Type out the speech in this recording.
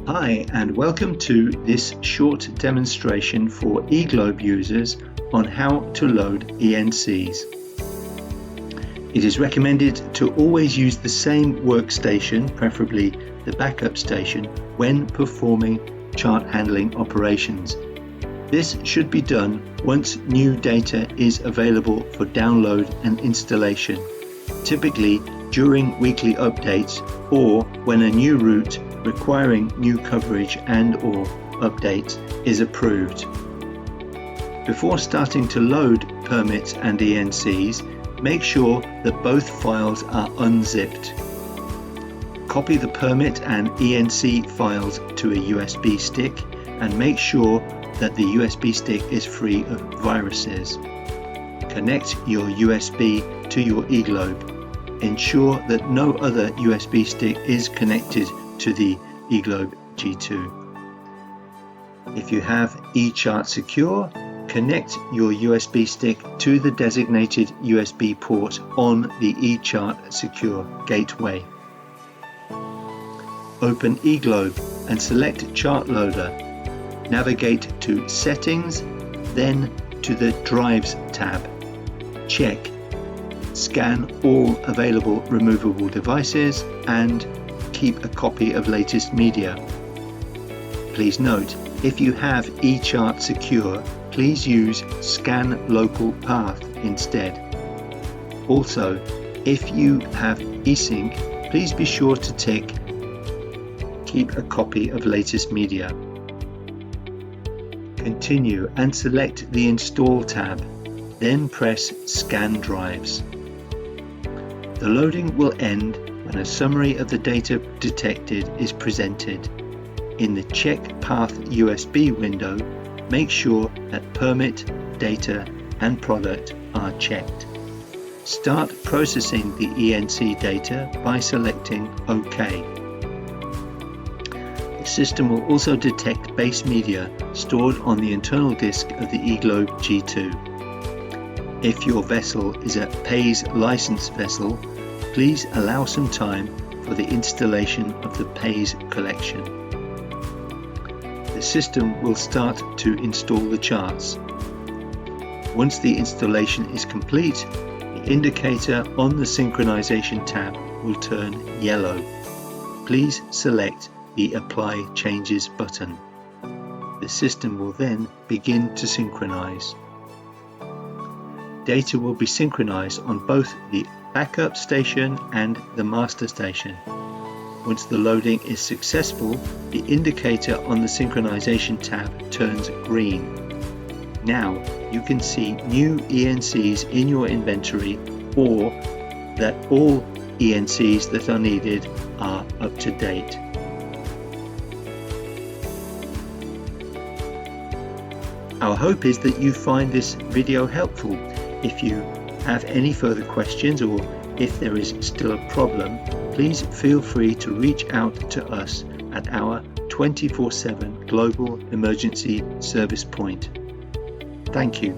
Hi and welcome to this short demonstration for eGlobe users on how to load ENCs. It is recommended to always use the same workstation, preferably the backup station, when performing chart handling operations. This should be done once new data is available for download and installation, typically during weekly updates or when a new route requiring new coverage and/or updates is approved. Before starting to load permits and ENCs, make sure that both files are unzipped. Copy the permit and ENC files to a USB stick and make sure that the USB stick is free of viruses. Connect your USB to your eGlobe. Ensure that no other USB stick is connected to the eGlobe G2. If you have eChart secure, connect your USB stick to the designated USB port on the eChart secure gateway. Open eGlobe and select Chart Loader. Navigate to Settings, then to the Drives tab. Check Scan all available removable devices and keep a copy of latest media. Please note, if you have eChart secure, please use Scan Local Path instead. Also, if you have eSync, please be sure to tick Keep a copy of latest media. Continue and select the Install tab, then press Scan Drives. The loading will end when a summary of the data detected is presented. In the Check Path USB window, make sure that permit, data, and product are checked. Start processing the ENC data by selecting OK. The system will also detect base media stored on the internal disk of the eGlobe G2. If your vessel is a PAYS licensed vessel, please allow some time for the installation of the PAYS collection. The system will start to install the charts. Once the installation is complete, the indicator on the synchronization tab will turn yellow. Please select the Apply Changes button. The system will then begin to synchronize. Data will be synchronized on both the backup station and the master station. Once the loading is successful, the indicator on the synchronization tab turns green. Now you can see new ENCs in your inventory, or that all ENCs that are needed are up to date. Our hope is that you find this video helpful. If you have any further questions, or if there is still a problem, please feel free to reach out to us at our 24/7 Global Emergency Service Point. Thank you.